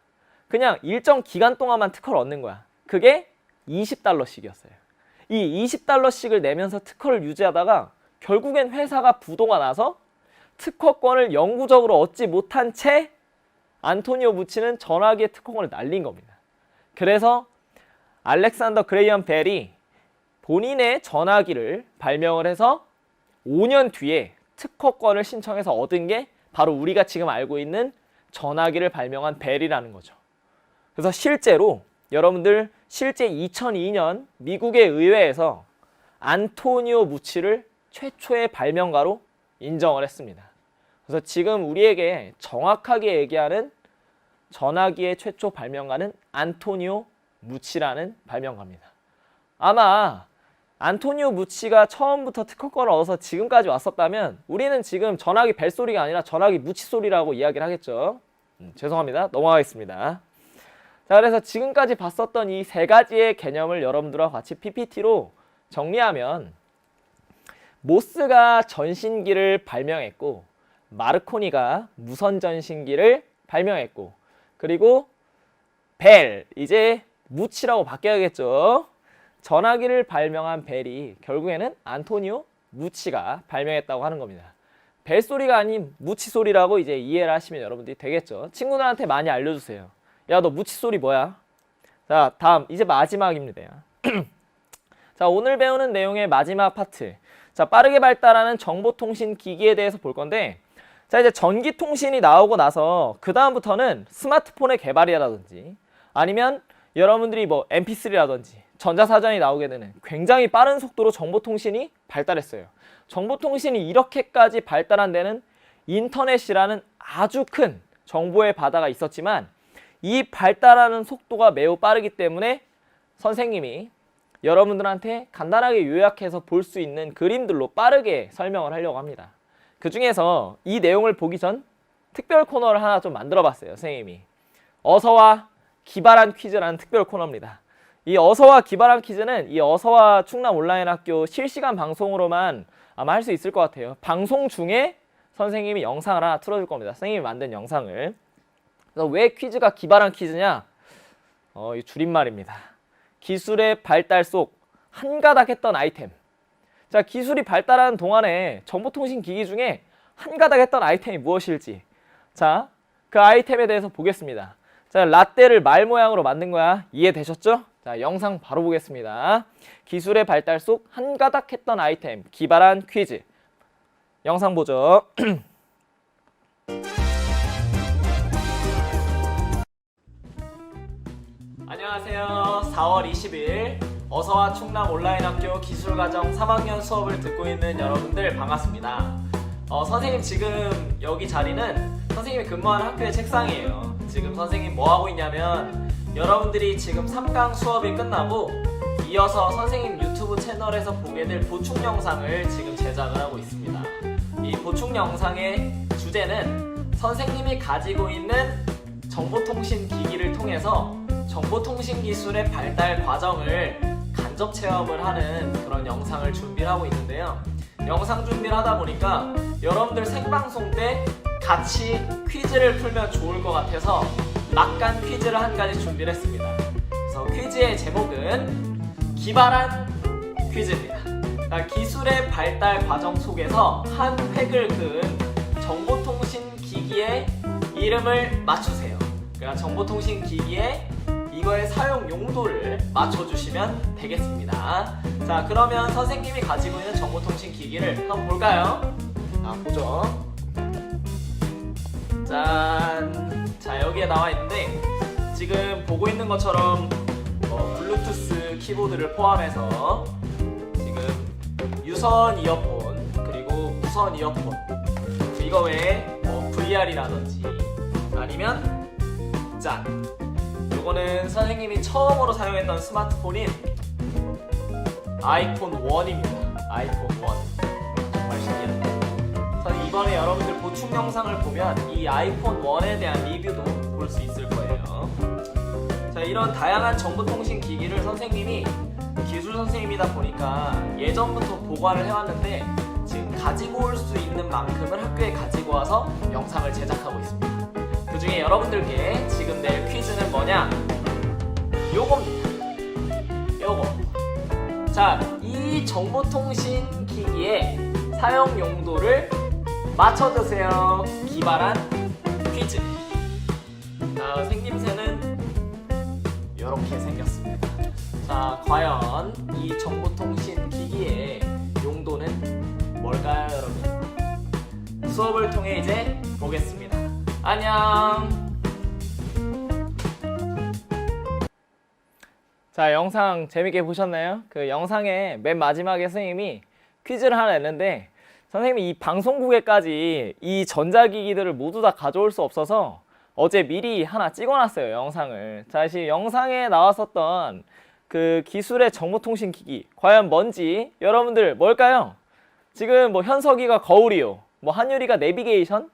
그냥 일정 기간 동안만 특허를 얻는 거야. 그게 20달러씩이었어요. 이 20달러씩을 내면서 특허를 유지하다가 결국엔 회사가 부도가 나서 특허권을 영구적으로 얻지 못한 채 안토니오 무치는 전화기의 특허권을 날린 겁니다. 그래서 알렉산더 그레이엄 벨이 본인의 전화기를 발명을 해서 5년 뒤에 특허권을 신청해서 얻은 게 바로 우리가 지금 알고 있는 전화기를 발명한 벨이라는 거죠. 그래서 실제로 여러분들 실제 2002년 미국의 의회에서 안토니오 무치를 최초의 발명가로 인정을 했습니다. 그래서 지금 우리에게 정확하게 얘기하는 전화기의 최초 발명가는 안토니오 무치라는 발명가입니다. 아마 안토니오 무치가 처음부터 특허권을 얻어서 지금까지 왔었다면 우리는 지금 전화기 벨소리가 아니라 전화기 무치 소리라고 이야기를 하겠죠. 죄송합니다. 넘어가겠습니다. 자, 그래서 지금까지 봤었던 이 세 가지의 개념을 여러분들과 같이 PPT로 정리하면, 모스가 전신기를 발명했고 마르코니가 무선 전신기를 발명했고, 그리고 벨, 이제 무치라고 바뀌어야겠죠. 전화기를 발명한 벨이 결국에는 안토니오 무치가 발명했다고 하는 겁니다. 벨 소리가 아닌 무치 소리라고 이제 이해를 하시면 여러분들이 되겠죠. 친구들한테 많이 알려주세요. 야, 너 무치 소리 뭐야? 자, 다음 이제 마지막입니다. 자, 오늘 배우는 내용의 마지막 파트. 자, 빠르게 발달하는 정보통신 기기에 대해서 볼 건데, 자, 이제 전기통신이 나오고 나서 그 다음부터는 스마트폰의 개발이라든지 아니면 여러분들이 뭐 MP3라든지 전자사전이 나오게 되는 굉장히 빠른 속도로 정보통신이 발달했어요. 정보통신이 이렇게까지 발달한 데는 인터넷이라는 아주 큰 정보의 바다가 있었지만, 이 발달하는 속도가 매우 빠르기 때문에 선생님이 여러분들한테 간단하게 요약해서 볼 수 있는 그림들로 빠르게 설명을 하려고 합니다. 그 중에서 이 내용을 보기 전 특별 코너를 하나 좀 만들어 봤어요, 선생님이. 어서와 기발한 퀴즈라는 특별 코너입니다. 이 어서와 기발한 퀴즈는 이 어서와 충남 온라인 학교 실시간 방송으로만 아마 할 수 있을 것 같아요. 방송 중에 선생님이 영상을 하나 틀어줄 겁니다. 선생님이 만든 영상을. 그래서 왜 퀴즈가 기발한 퀴즈냐? 이 줄임말입니다. 기술의 발달 속 한가닥했던 아이템. 자, 기술이 발달하는 동안에 정보통신 기기 중에 한가닥했던 아이템이 무엇일지. 자, 그 아이템에 대해서 보겠습니다. 자, 라떼를 말 모양으로 만든 거야. 이해되셨죠? 자, 영상 바로 보겠습니다. 기술의 발달 속 한가닥했던 아이템, 기발한 퀴즈. 영상 보죠. 안녕하세요. 4월 20일 어서와 충남 온라인 학교 기술과정 3학년 수업을 듣고 있는 여러분들 반갑습니다. 선생님 지금 여기 자리는 선생님이 근무하는 학교의 책상이에요. 지금 선생님 뭐 하고 있냐면, 여러분들이 지금 3강 수업이 끝나고 이어서 선생님 유튜브 채널에서 보게 될 보충 영상을 지금 제작을 하고 있습니다. 이 보충 영상의 주제는 선생님이 가지고 있는 정보통신 기기를 통해서 정보통신 기술의 발달 과정을 간접 체험을 하는 그런 영상을 준비를 하고 있는데요. 영상 준비를 하다 보니까 여러분들 생방송 때 같이 퀴즈를 풀면 좋을 것 같아서 막간 퀴즈를 한 가지 준비를 했습니다. 그래서 퀴즈의 제목은 기발한 퀴즈입니다. 그러니까 기술의 발달 과정 속에서 한 획을 그은 정보통신 기기의 이름을 맞추세요. 그러니까 정보통신 기기의 이거의 사용 용도를 맞춰주시면 되겠습니다. 자, 그러면 선생님이 가지고 있는 정보통신 기기를 한번 볼까요? 보죠. 짠! 자, 여기에 나와 있는데 지금 보고 있는 것처럼 블루투스 키보드를 포함해서 지금 유선 이어폰, 그리고 무선 이어폰, 이거 외에 VR이라든지 아니면 짠! 이거는 선생님이 처음으로 사용했던 스마트폰인 아이폰 1입니다. 아이폰 1. 정말 신기하죠? 이번에 여러분들 보충 영상을 보면 이 아이폰 1에 대한 리뷰도 볼 수 있을 거예요. 자, 이런 다양한 정보통신 기기를 선생님이 기술 선생님이다 보니까 예전부터 보관을 해왔는데 지금 가지고 올 수 있는 만큼을 학교에 가지고 와서 영상을 제작하고 있습니다. 그 중에 여러분들께 지금 낼 퀴즈는 뭐냐? 요겁니다. 요거. 자, 이 정보통신 기기의 사용 용도를 맞춰주세요. 기발한 퀴즈. 자, 생김새는 이렇게 생겼습니다. 자, 과연 이 정보통신 기기의 용도는 뭘까요, 여러분? 수업을 통해 이제 보겠습니다. 안녕. 자, 영상 재밌게 보셨나요? 그 영상의 맨 마지막에 선생님이 퀴즈를 하나 냈는데, 선생님이 이 방송국에까지 이 전자기기들을 모두 다 가져올 수 없어서 어제 미리 하나 찍어놨어요, 영상을. 자, 이 영상에 나왔었던 그 기술의 정보통신 기기 과연 뭔지 여러분들 뭘까요? 지금 뭐 현석이가 거울이요, 뭐 한유리가 내비게이션,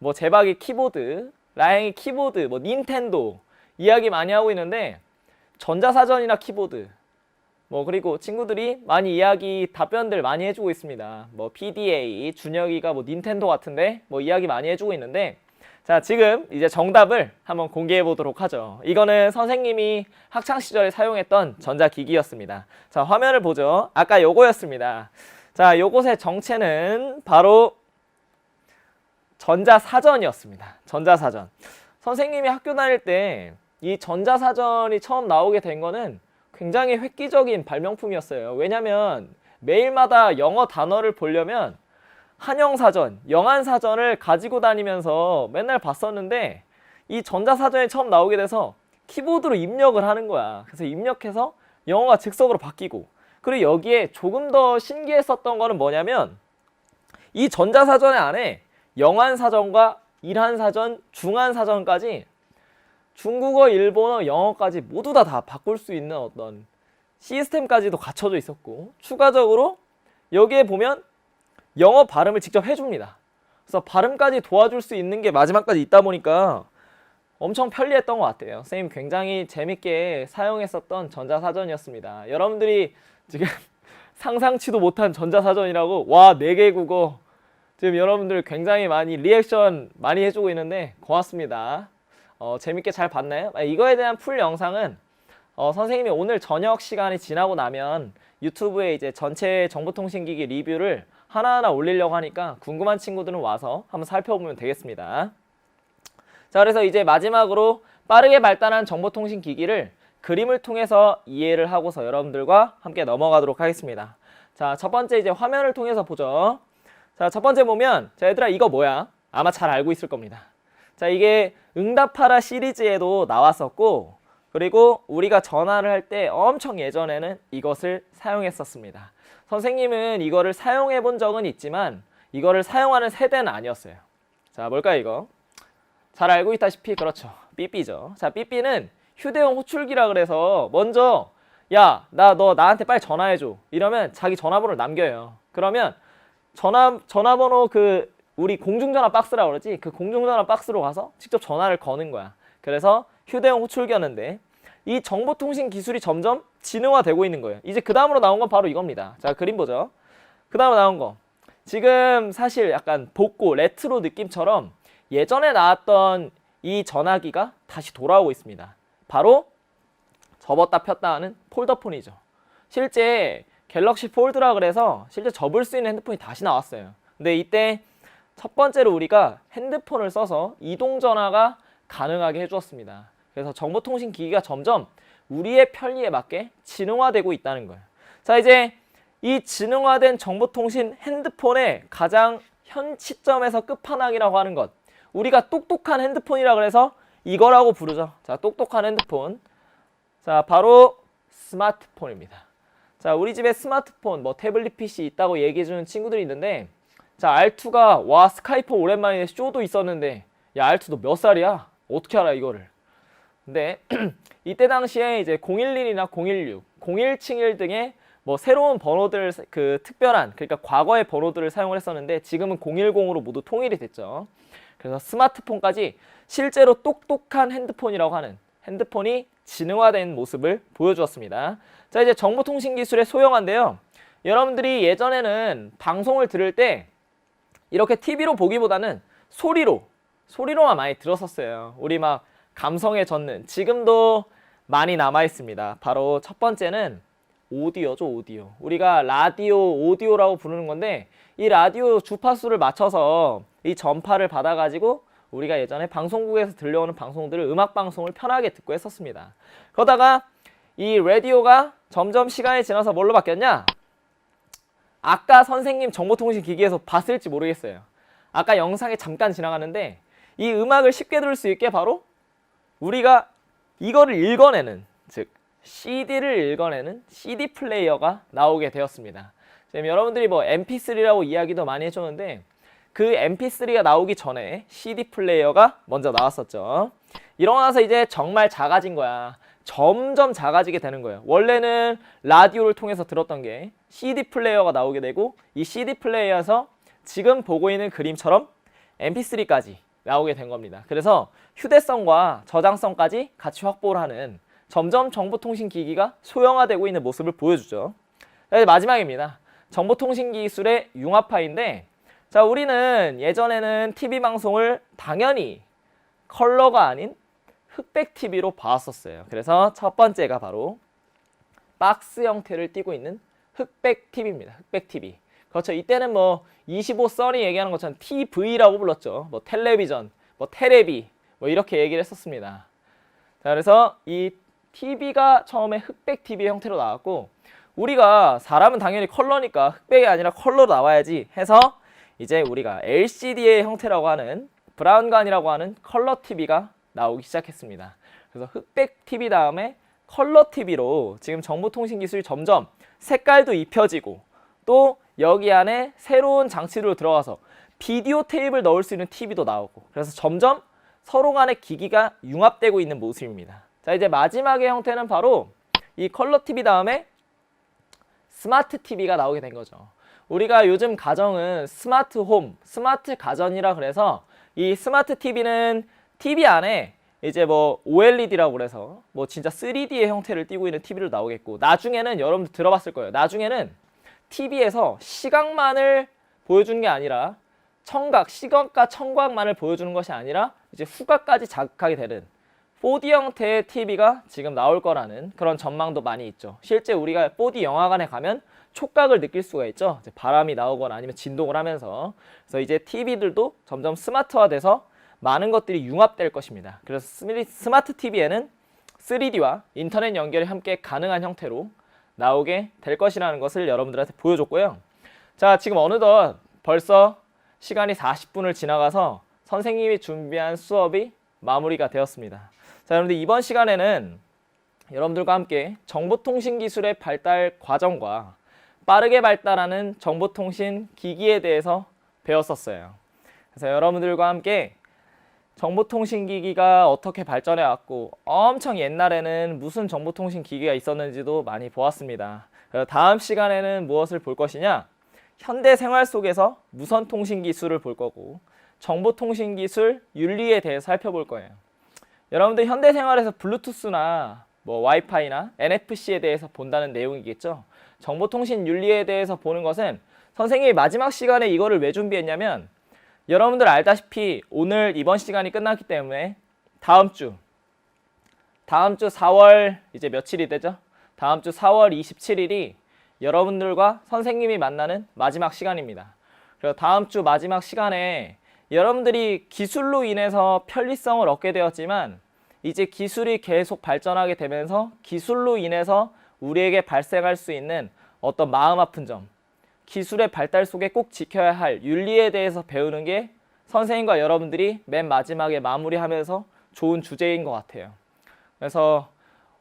뭐 제박이 키보드, 라행이 키보드, 뭐 닌텐도 이야기 많이 하고 있는데, 전자사전이나 키보드, 뭐 그리고 친구들이 많이 이야기 답변들 많이 해주고 있습니다. 뭐 PDA, 준혁이가 뭐 닌텐도 같은데 뭐 이야기 많이 해주고 있는데, 자, 지금 이제 정답을 한번 공개해 보도록 하죠. 이거는 선생님이 학창시절에 사용했던 전자기기였습니다. 자, 화면을 보죠. 아까 요거였습니다. 자, 요것의 정체는 바로 전자사전이었습니다. 전자사전. 선생님이 학교 다닐 때 이 전자사전이 처음 나오게 된 거는 굉장히 획기적인 발명품이었어요. 왜냐면 매일마다 영어 단어를 보려면 한영사전, 영한사전을 가지고 다니면서 맨날 봤었는데 이 전자사전이 처음 나오게 돼서 키보드로 입력을 하는 거야. 그래서 입력해서 영어가 즉석으로 바뀌고, 그리고 여기에 조금 더 신기했었던 거는 뭐냐면 이 전자사전 안에 영한사전과 일한사전, 중한사전까지 중국어, 일본어, 영어까지 모두 다 바꿀 수 있는 어떤 시스템까지도 갖춰져 있었고, 추가적으로 여기에 보면 영어 발음을 직접 해줍니다. 그래서 발음까지 도와줄 수 있는 게 마지막까지 있다 보니까 엄청 편리했던 것 같아요. 선생님 굉장히 재밌게 사용했었던 전자사전이었습니다. 여러분들이 지금 상상치도 못한 전자사전이라고, 와, 4개 국어, 지금 여러분들 굉장히 많이 리액션 많이 해주고 있는데 고맙습니다. 재밌게 잘 봤나요? 이거에 대한 풀 영상은 선생님이 오늘 저녁 시간이 지나고 나면 유튜브에 이제 전체 정보통신기기 리뷰를 하나하나 올리려고 하니까 궁금한 친구들은 와서 한번 살펴보면 되겠습니다. 자, 그래서 이제 마지막으로 빠르게 발달한 정보통신기기를 그림을 통해서 이해를 하고서 여러분들과 함께 넘어가도록 하겠습니다. 자, 첫 번째 이제 화면을 통해서 보죠. 자, 첫 번째 보면, 자, 얘들아 이거 뭐야? 아마 잘 알고 있을 겁니다. 자, 이게 응답하라 시리즈에도 나왔었고, 그리고 우리가 전화를 할 때 엄청 예전에는 이것을 사용했었습니다. 선생님은 이거를 사용해 본 적은 있지만 이거를 사용하는 세대는 아니었어요. 자, 뭘까요 이거? 잘 알고 있다시피 그렇죠. 삐삐죠. 자, 삐삐는 휴대용 호출기라 그래서 먼저 야, 너 나한테 빨리 전화해줘 이러면 자기 전화번호를 남겨요. 그러면 전화번호 우리 공중전화 박스라고 그러지? 그 공중전화 박스로 가서 직접 전화를 거는 거야. 그래서 휴대용 호출기였는데 이 정보통신 기술이 점점 지능화되고 있는 거예요. 이제 그 다음으로 나온 건 바로 이겁니다. 자, 그림 보죠. 그 다음으로 나온 거. 지금 사실 약간 복고, 레트로 느낌처럼 예전에 나왔던 이 전화기가 다시 돌아오고 있습니다. 바로 접었다 폈다 하는 폴더폰이죠. 실제 갤럭시 폴드라 그래서 실제 접을 수 있는 핸드폰이 다시 나왔어요. 근데 이때 첫 번째로 우리가 핸드폰을 써서 이동전화가 가능하게 해주었습니다. 그래서 정보통신기기가 점점 우리의 편리에 맞게 지능화되고 있다는 거예요. 자, 이제 이 지능화된 정보통신 핸드폰의 가장 현 시점에서 끝판왕이라고 하는 것, 우리가 똑똑한 핸드폰이라 그래서 이거라고 부르죠. 자, 똑똑한 핸드폰. 자, 바로 스마트폰입니다. 자, 우리 집에 스마트폰, 뭐 태블릿 PC 있다고 얘기해주는 친구들이 있는데, 자, R2가 와 스카이프 오랜만에 쇼도 있었는데, 야, R2 너 몇 살이야? 어떻게 알아 이거를? 근데 이때 당시에 이제 011이나 016, 017 등의 뭐 새로운 번호들, 그 특별한, 그러니까 과거의 번호들을 사용을 했었는데 지금은 010으로 모두 통일이 됐죠. 그래서 스마트폰까지 실제로 똑똑한 핸드폰이라고 하는 핸드폰이 지능화된 모습을 보여주었습니다. 자, 이제 정보통신 기술의 소형화인데요. 여러분들이 예전에는 방송을 들을 때 이렇게 TV로 보기보다는 소리로만 많이 들었었어요. 우리 막 감성에 젖는, 지금도 많이 남아 있습니다. 바로 첫 번째는 오디오죠, 오디오. 우리가 라디오, 오디오라고 부르는 건데 이 라디오 주파수를 맞춰서 이 전파를 받아가지고 우리가 예전에 방송국에서 들려오는 방송들을 음악 방송을 편하게 듣고 했었습니다. 그러다가 이 라디오가 점점 시간이 지나서 뭘로 바뀌었냐? 아까 선생님 정보통신기기에서 봤을지 모르겠어요. 아까 영상에 잠깐 지나갔는데 이 음악을 쉽게 들을 수 있게 바로 우리가 이거를 읽어내는, 즉 CD를 읽어내는 CD 플레이어가 나오게 되었습니다. 지금 여러분들이 뭐 MP3라고 이야기도 많이 해줬는데 그 MP3가 나오기 전에 CD 플레이어가 먼저 나왔었죠. 이러고 나서 이제 정말 작아진 거야. 점점 작아지게 되는 거예요. 원래는 라디오를 통해서 들었던 게 CD 플레이어가 나오게 되고 이 CD 플레이어에서 지금 보고 있는 그림처럼 MP3까지 나오게 된 겁니다. 그래서 휴대성과 저장성까지 같이 확보를 하는, 점점 정보통신기기가 소형화되고 있는 모습을 보여주죠. 자, 마지막입니다. 정보통신기술의 융합화인데, 자, 우리는 예전에는 TV 방송을 당연히 컬러가 아닌 흑백 TV로 봤었어요. 그래서 첫 번째가 바로 박스 형태를 띠고 있는 흑백 TV입니다. 흑백 TV. 그렇죠. 이때는 뭐 25써니 얘기하는 것처럼 TV라고 불렀죠. 뭐 텔레비전, 뭐 테레비, 뭐 이렇게 얘기를 했었습니다. 자, 그래서 이 TV가 처음에 흑백 TV 형태로 나왔고, 우리가 사람은 당연히 컬러니까 흑백이 아니라 컬러로 나와야지 해서 이제 우리가 LCD의 형태라고 하는 브라운관이라고 하는 컬러 TV가 나오기 시작했습니다. 그래서 흑백 TV 다음에 컬러 TV로 지금 정보통신 기술이 점점 색깔도 입혀지고 또 여기 안에 새로운 장치로 들어가서 비디오 테이프를 넣을 수 있는 TV도 나오고 그래서 점점 서로 간의 기기가 융합되고 있는 모습입니다. 자, 이제 마지막의 형태는 바로 이 컬러 TV 다음에 스마트 TV가 나오게 된 거죠. 우리가 요즘 가정은 스마트 홈, 스마트 가전이라 그래서 이 스마트 TV는 TV 안에 이제 뭐 OLED라고 그래서 뭐 진짜 3D의 형태를 띠고 있는 TV로 나오겠고 나중에는 여러분들 들어봤을 거예요. 나중에는 TV에서 시각만을 보여주는 게 아니라 청각, 시각과 청각만을 보여주는 것이 아니라 이제 후각까지 자극하게 되는 4D 형태의 TV가 지금 나올 거라는 그런 전망도 많이 있죠. 실제 우리가 4D 영화관에 가면 촉각을 느낄 수가 있죠. 이제 바람이 나오거나 아니면 진동을 하면서. 그래서 이제 TV들도 점점 스마트화돼서 많은 것들이 융합될 것입니다. 그래서 스마트 TV에는 3D와 인터넷 연결이 함께 가능한 형태로 나오게 될 것이라는 것을 여러분들한테 보여줬고요. 자, 지금 어느덧 벌써 시간이 40분을 지나가서 선생님이 준비한 수업이 마무리가 되었습니다. 자, 여러분들 이번 시간에는 여러분들과 함께 정보통신 기술의 발달 과정과 빠르게 발달하는 정보통신 기기에 대해서 배웠었어요. 그래서 여러분들과 함께 정보통신 기기가 어떻게 발전해 왔고 엄청 옛날에는 무슨 정보통신 기기가 있었는지도 많이 보았습니다. 그래서 다음 시간에는 무엇을 볼 것이냐? 현대 생활 속에서 무선통신 기술을 볼 거고 정보통신 기술 윤리에 대해 살펴볼 거예요. 여러분들 현대 생활에서 블루투스나 뭐 와이파이나 NFC에 대해서 본다는 내용이겠죠. 정보통신 윤리에 대해서 보는 것은 선생님이 마지막 시간에 이거를 왜 준비했냐면 여러분들 알다시피 오늘 이번 시간이 끝났기 때문에 다음 주 4월 이제 며칠이 되죠? 다음 주 4월 27일이 여러분들과 선생님이 만나는 마지막 시간입니다. 그래서 다음 주 마지막 시간에 여러분들이 기술로 인해서 편리성을 얻게 되었지만 이제 기술이 계속 발전하게 되면서 기술로 인해서 우리에게 발생할 수 있는 어떤 마음 아픈 점, 기술의 발달 속에 꼭 지켜야 할 윤리에 대해서 배우는 게 선생님과 여러분들이 맨 마지막에 마무리하면서 좋은 주제인 것 같아요. 그래서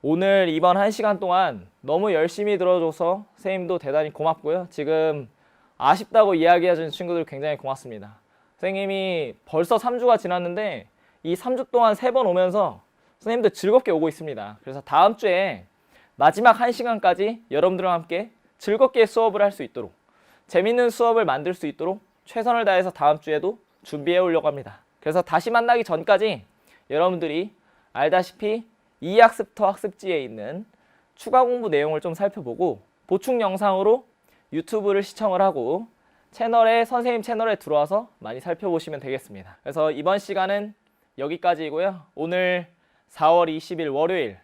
오늘 이번 1시간 동안 너무 열심히 들어줘서 선생님도 대단히 고맙고요. 지금 아쉽다고 이야기해주는 친구들 굉장히 고맙습니다. 선생님이 벌써 3주가 지났는데 이 3주 동안 3번 오면서 선생님도 즐겁게 오고 있습니다. 그래서 다음 주에 마지막 1시간까지 여러분들과 함께 즐겁게 수업을 할 수 있도록 재밌는 수업을 만들 수 있도록 최선을 다해서 다음 주에도 준비해 오려고 합니다. 그래서 다시 만나기 전까지 여러분들이 알다시피 이학습터 학습지에 있는 추가 공부 내용을 좀 살펴보고 보충 영상으로 유튜브를 시청을 하고 선생님 채널에 들어와서 많이 살펴보시면 되겠습니다. 그래서 이번 시간은 여기까지이고요. 오늘 4월 20일 월요일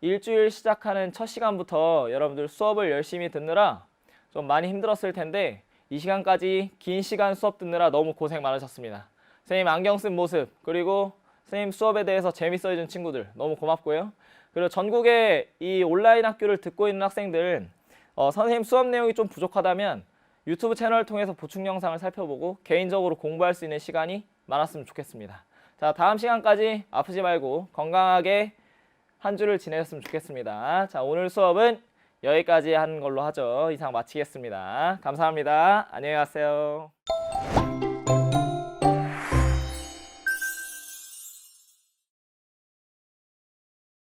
일주일 시작하는 첫 시간부터 여러분들 수업을 열심히 듣느라 좀 많이 힘들었을 텐데 이 시간까지 긴 시간 수업 듣느라 너무 고생 많으셨습니다. 선생님 안경 쓴 모습 그리고 선생님 수업에 대해서 재밌어 해준 친구들 너무 고맙고요. 그리고 전국에 이 온라인 학교를 듣고 있는 학생들 선생님 수업 내용이 좀 부족하다면 유튜브 채널을 통해서 보충 영상을 살펴보고 개인적으로 공부할 수 있는 시간이 많았으면 좋겠습니다. 자, 다음 시간까지 아프지 말고 건강하게 한 주를 지내셨으면 좋겠습니다. 자, 오늘 수업은 여기까지 하는 걸로 하죠. 이상 마치겠습니다. 감사합니다. 안녕히 가세요.